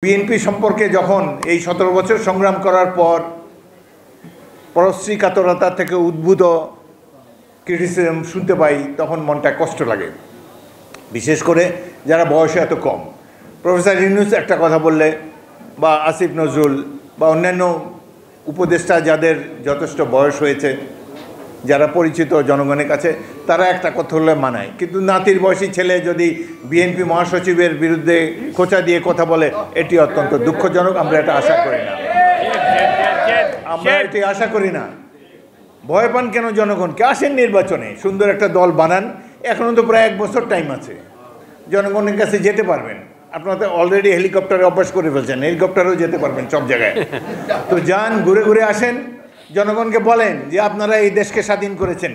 BNP সম্পর্কে যখন এই 17 বছর সংগ্রাম করার পর পরশ্রী কাতরতা থেকে উদ্ভূত ক্রিটিসিজম শুনতে পাই তখন মনটা কষ্ট লাগে, বিশেষ করে যারা বয়সে এত কম। প্রফেসর ইউনূস একটা কথা বললে বা আসিফ নজরুল বা অন্যান্য উপদেষ্টা যাদের যথেষ্ট বয়স হয়েছে, যারা পরিচিত জনগণের কাছে, তারা একটা কথা হলে মানায়, কিন্তু নাতির বয়সী ছেলে যদি বিএনপি মহাসচিবের বিরুদ্ধে খোঁচা দিয়ে কথা বলে, এটি অত্যন্ত দুঃখজনক। আমরা এটা আশা করি না, আশা করি না। ভয় পান কেন জনগণকে? আসেন নির্বাচনে, সুন্দর একটা দল বানান। এখনও তো প্রায় 1 বছর টাইম আছে, জনগণের কাছে যেতে পারবেন। আপনারা তো অলরেডি হেলিকপ্টারে অভ্যাস করে ফেলছেন, হেলিকপ্টারেও যেতে পারবেন সব জায়গায়। তো যান, ঘুরে ঘুরে আসেন, জনগণকে বলেন যে আপনারা এই দেশকে স্বাধীন করেছেন।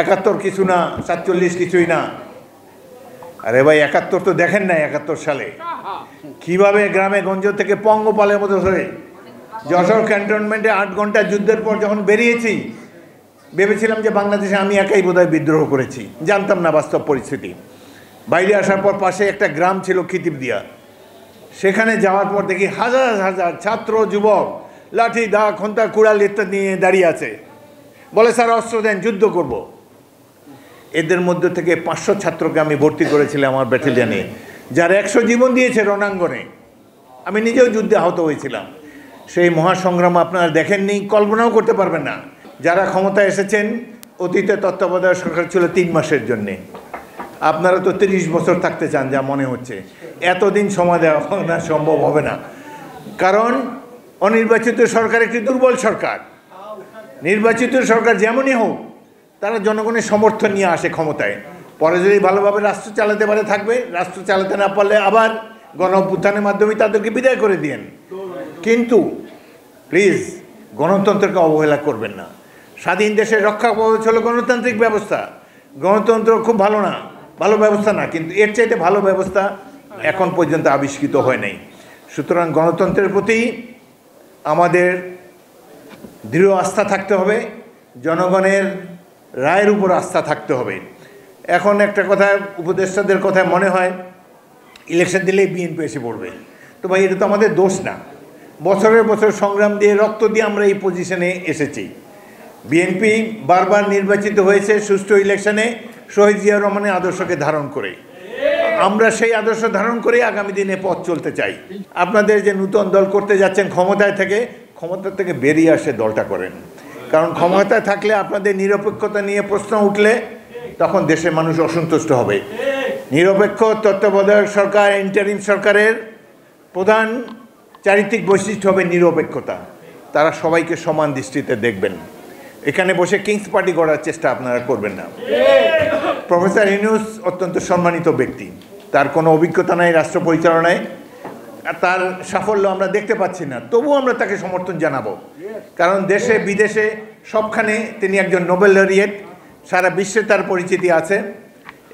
71 কিছু না, 47 কিছুই না। আরে ভাই, 71 তো দেখেন না? 71 সালে কিভাবে গ্রামে গঞ্জ থেকে পঙ্গপালের মতো হয়ে যশোর ক্যান্টনমেন্টে 8 ঘন্টা যুদ্ধের পর যখন বেরিয়েছি, ভেবেছিলাম যে বাংলাদেশে আমি একাই বোধহয় বিদ্রোহ করেছি। জানতাম না বাস্তব পরিস্থিতি। বাইরে আসার পর পাশে একটা গ্রাম ছিল খিতিবদিয়া, সেখানে যাওয়ার পর দেখি হাজার হাজার ছাত্র যুবক লাঠি, দা, খন্তা, কুড়াল ইত্যাদি নিয়ে দাঁড়িয়ে আছে। বলে, স্যার অস্ত্র দেন, যুদ্ধ করব। এদের মধ্যে থেকে 500 ছাত্রকে আমি ভর্তি করেছিলাম আমার ব্যাটালিয়নে, যারা 100 জীবন দিয়েছে রণাঙ্গনে। আমি নিজেও যুদ্ধে আহত হয়েছিলাম। সেই মহাসংগ্রাম আপনারা দেখেননি, কল্পনাও করতে পারবেন না। যারা ক্ষমতায় এসেছেন, অতীতে তত্ত্বাবধায়ক সরকার ছিল 3 মাসের জন্যে। আপনারা তো 30 বছর থাকতে চান যা মনে হচ্ছে। এতদিন সময় দেওয়া না, সম্ভব হবে না। কারণ অনির্বাচিত সরকার একটি দুর্বল সরকার। নির্বাচিত সরকার যেমনই হোক, তারা জনগণের সমর্থন নিয়ে আসে ক্ষমতায়। পরে যদি ভালোভাবে রাষ্ট্র চালাতে পারে থাকবে, রাষ্ট্র চালাতে না পারলে আবার গণ অভ্যুত্থানের মাধ্যমে তাদেরকে বিদায় করে দিয়েন। কিন্তু প্লিজ, গণতন্ত্রকে অবহেলা করবেন না। স্বাধীন দেশের রক্ষা কবচ হলো গণতান্ত্রিক ব্যবস্থা। গণতন্ত্র খুব ভালো না, ভালো ব্যবস্থা না, কিন্তু এর চাইতে ভালো ব্যবস্থা এখন পর্যন্ত আবিষ্কৃত হয় নাই। সুতরাং গণতন্ত্রের প্রতি আমাদের দৃঢ় আস্থা থাকতে হবে, জনগণের রায়ের উপর আস্থা থাকতে হবে। এখন একটা কথা, উপদেষ্টাদের কথায় মনে হয় ইলেকশন দিলেই বিএনপি এসে পড়বে। তো ভাই, এটা তো আমাদের দোষ না। বছরের বছর সংগ্রাম দিয়ে, রক্ত দিয়ে আমরা এই পজিশনে এসেছি। বিএনপি বারবার নির্বাচিত হয়েছে সুষ্ঠু ইলেকশনে শহীদ জিয়া রহমানের আদর্শকে ধারণ করে। আমরা সেই আদর্শ ধারণ করে আগামী দিনে পথ চলতে চাই। আপনাদের যে নূতন দল করতে যাচ্ছেন, ক্ষমতা থেকে বেরিয়ে আসে দলটা করেন। কারণ ক্ষমতায় থাকলে আপনাদের নিরপেক্ষতা নিয়ে প্রশ্ন উঠলে তখন দেশের মানুষ অসন্তুষ্ট হবে। নিরপেক্ষ তত্ত্বাবধায়ক সরকার, ইন্টারিম সরকারের প্রধান চারিত্রিক বৈশিষ্ট্য হবে নিরপেক্ষতা। তারা সবাইকে সমান দৃষ্টিতে দেখবেন। এখানে বসে কিংস পার্টি করার চেষ্টা আপনারা করবেন না। প্রফেসর ইউনূস অত্যন্ত সম্মানিত ব্যক্তি, তার কোনো অভিজ্ঞতা নাই রাষ্ট্র পরিচালনায়, তার সাফল্য আমরা দেখতে পাচ্ছি না। তবুও আমরা তাকে সমর্থন জানাবো, কারণ দেশে বিদেশে সবখানে তিনি একজন নোবেল লরিয়েট, সারা বিশ্বে তার পরিচিতি আছে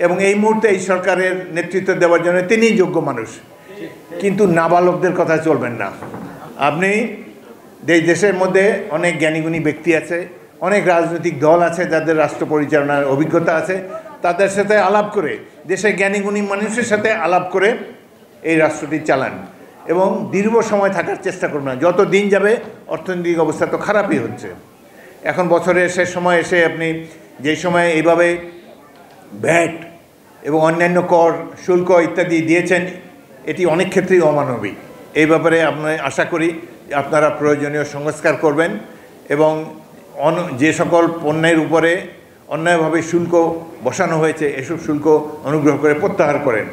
এবং এই মুহূর্তে এই সরকারের নেতৃত্ব দেওয়ার জন্য তিনিই যোগ্য মানুষ। কিন্তু নাবালকদের কথা চলবেন না। আপনি এই দেশের মধ্যে অনেক জ্ঞানীগুণী ব্যক্তি আছে, অনেক রাজনৈতিক দল আছে যাদের রাষ্ট্র পরিচালনার অভিজ্ঞতা আছে, তাদের সাথে আলাপ করে, দেশের জ্ঞানীগুণী মানুষের সাথে আলাপ করে এই রাষ্ট্রটি চালান এবং দীর্ঘ সময় থাকার চেষ্টা করবেন না। যত দিন যাবে অর্থনৈতিক অবস্থা তো খারাপই হচ্ছে। এখন বছরের শেষ সময় এসে আপনি যেই সময় এইভাবে ভ্যাট এবং অন্যান্য কর, শুল্ক ইত্যাদি দিয়েছেন, এটি অনেক ক্ষেত্রেই অমানবিক। এই ব্যাপারে আমরা আশা করি আপনারা প্রয়োজনীয় সংস্কার করবেন এবং যে সকল পণ্যের উপরে অন্যায়ভাবে শুল্ক বসানো হয়েছে, এসব শুল্ক অনুগ্রহ করে প্রত্যাহার করেন।